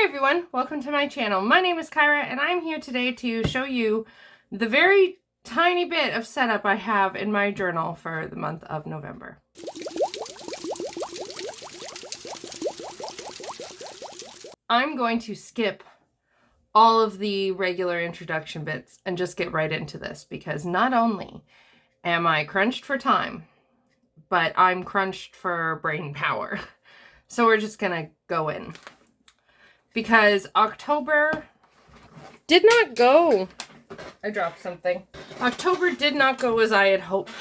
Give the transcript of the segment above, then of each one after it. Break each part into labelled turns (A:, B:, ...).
A: Hi everyone, welcome to my channel. My name is Kyra and I'm here today to show you the very tiny bit of setup I have in my journal for the month of November. I'm going to skip all of the regular introduction bits and just get right into this because not only am I crunched for time, but I'm crunched for brain power. So we're just gonna go in. Because October did not go. I dropped something. October did not go as I had hoped.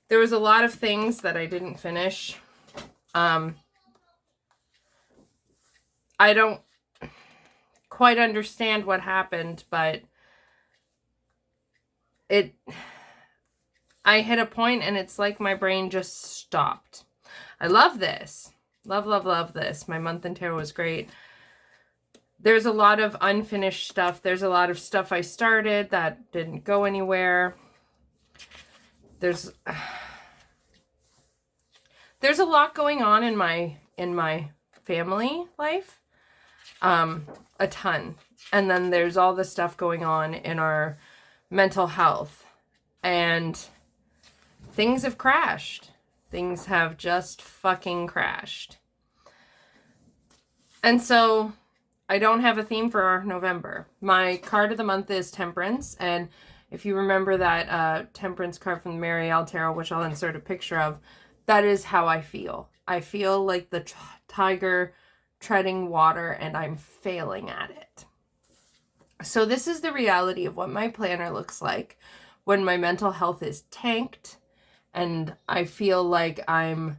A: There was a lot of things that I didn't finish. I don't quite understand what happened, but I hit a point and it's like my brain just stopped. I love this. Love this. My month in tarot was great. There's a lot of unfinished stuff. There's a lot of stuff I started that didn't go anywhere. There's a lot going on in my family life. A ton. And then there's all the stuff going on in our mental health. And things have crashed. Things have just fucking crashed. And so I don't have a theme for November. My card of the month is Temperance. And if you remember that Temperance card from the Marielle Tarot, which I'll insert a picture of, that is how I feel. I feel like the tiger treading water and I'm failing at it. So this is the reality of what my planner looks like when my mental health is tanked and I feel like I'm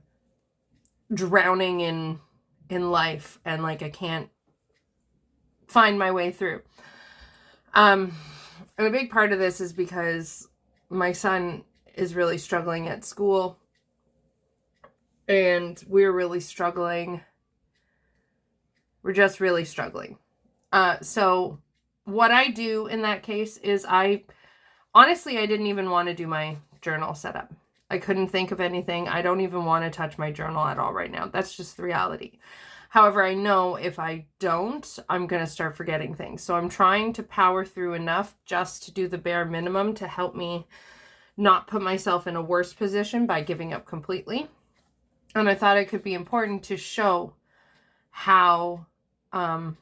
A: drowning in life and like I can't find my way through. And a big part of this is because my son is really struggling at school and we're really struggling. We're just really struggling. So what I do in that case is honestly, I didn't even want to do my journal setup. I couldn't think of anything. I don't even want to touch my journal at all right now. That's just the reality. However, I know if I don't, I'm going to start forgetting things. So I'm trying to power through enough just to do the bare minimum to help me not put myself in a worse position by giving up completely. And I thought it could be important to show how my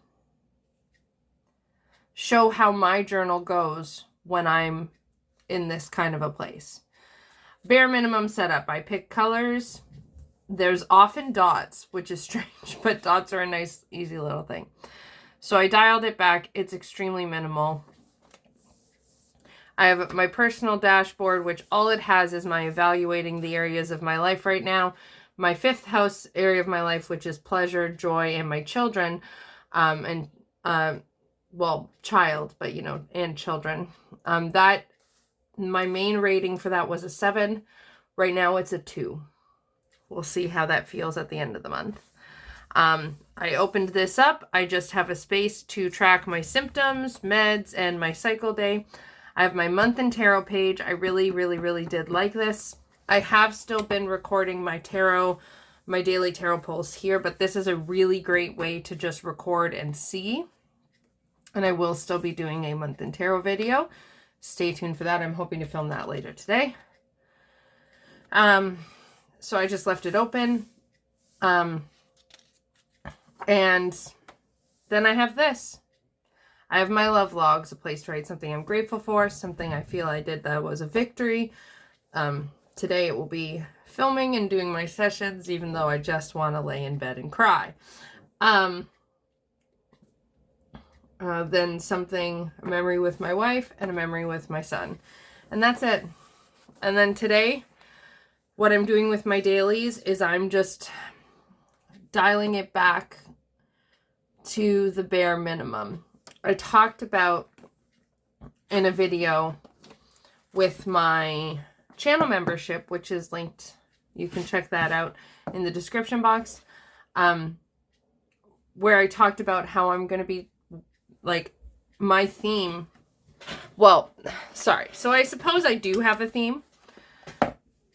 A: journal goes when I'm in this kind of a place. Bare minimum setup. I pick colors. There's often dots, which is strange, but dots are a nice, easy little thing. So I dialed it back. It's extremely minimal. I have my personal dashboard, which all it has is my evaluating the areas of my life right now. My fifth house area of my life, which is pleasure, joy, and my children, child, but and children. That my main rating for that was a 7. Right now it's a 2. We'll see how that feels at the end of the month. I opened this up. I just have a space to track my symptoms, meds, and my cycle day. I have my month in tarot page. I really did like this. I have still been recording my daily tarot pulls here, but this is a really great way to just record and see. And I will still be doing a month in tarot video. Stay tuned for that. I'm hoping to film that later today. So I just left it open. And then I have this. I have my love logs, a place to write something I'm grateful for, something I feel I did that was a victory. Today it will be filming and doing my sessions, even though I just want to lay in bed and cry. Then a memory with my wife and a memory with my son. And that's it. And then today, what I'm doing with my dailies is I'm just dialing it back to the bare minimum. I talked about in a video with my channel membership, which is linked. You can check that out in the description box, where I talked about how I'm going to be like my theme. Well, sorry. So I suppose I do have a theme.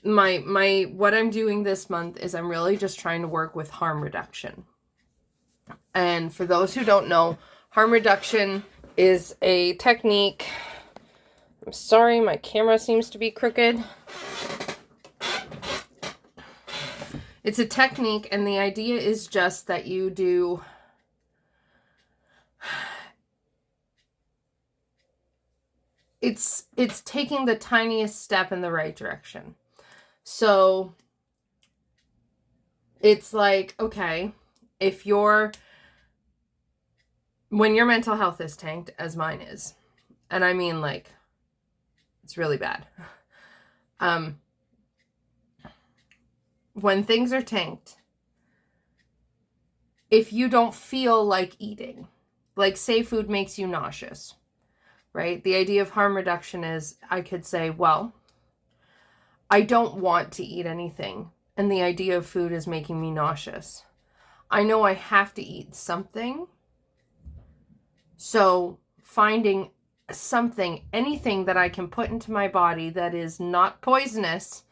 A: What I'm doing this month is I'm really just trying to work with harm reduction. And for those who don't know, harm reduction is a technique. I'm sorry, my camera seems to be crooked. It's a technique, and the idea is just that you do it's taking the tiniest step in the right direction. So it's like, okay, if when your mental health is tanked, as mine is, and I mean, like, it's really bad. When things are tanked, if you don't feel like eating, like say food makes you nauseous, right? The idea of harm reduction is I could say, well, I don't want to eat anything, and the idea of food is making me nauseous. I know I have to eat something, so finding something, anything that I can put into my body that is not poisonous,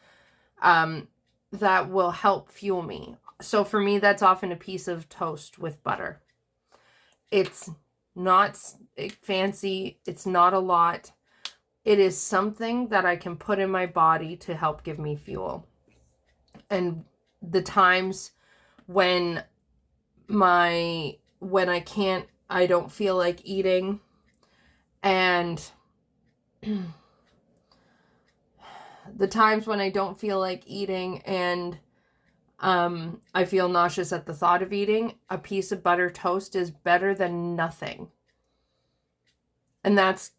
A: that will help fuel me. So for me, that's often a piece of toast with butter. It's not fancy. It's not a lot. It is something that I can put in my body to help give me fuel. And the times when I don't feel like eating, and the times when I don't feel like eating and I feel nauseous at the thought of eating, a piece of butter toast is better than nothing. And that's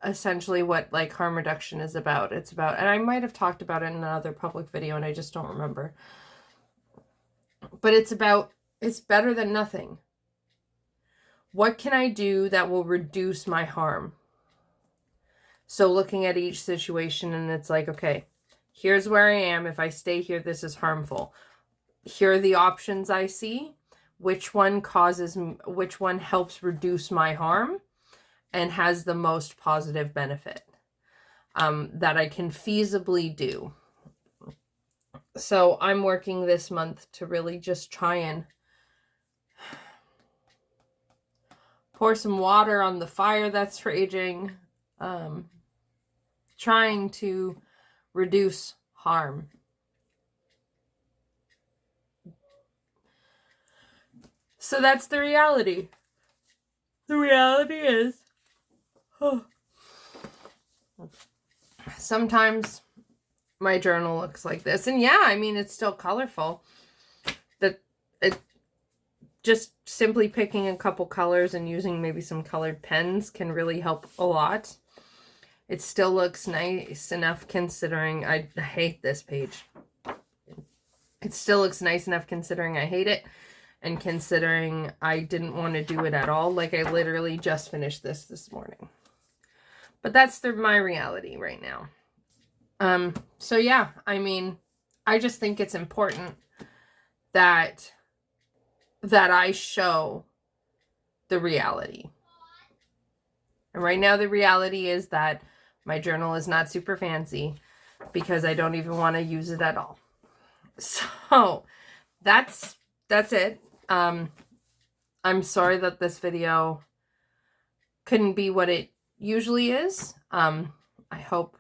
A: essentially what like harm reduction is about. It's about, and I might have talked about it in another public video and I just don't remember. But it's better than nothing. What can I do that will reduce my harm? So looking at each situation, and it's like, okay, here's where I am. If I stay here, this is harmful. Here are the options I see. Which one helps reduce my harm and has the most positive benefit that I can feasibly do. So I'm working this month to really just try and pour some water on the fire that's raging, trying to reduce harm. So that's the reality. The reality is, sometimes my journal looks like this. And yeah, I mean, it's still colorful. Just simply picking a couple colors and using maybe some colored pens can really help a lot. It still looks nice enough considering I hate this page. It still looks nice enough considering I hate it and considering I didn't want to do it at all. Like I literally just finished this morning. But that's my reality right now. So yeah, I mean, I just think it's important that I show the reality. And right now the reality is that my journal is not super fancy because I don't even want to use it at all. So that's it. I'm sorry that this video couldn't be what it usually is. I hope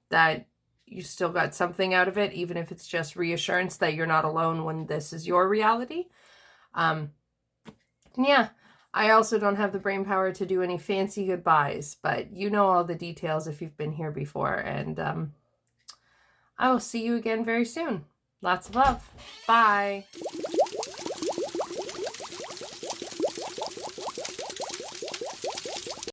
A: that you still got something out of it, even if it's just reassurance that you're not alone when this is your reality. Yeah, I also don't have the brain power to do any fancy goodbyes, but you know all the details if you've been here before, and I will see you again very soon. Lots of love. Bye.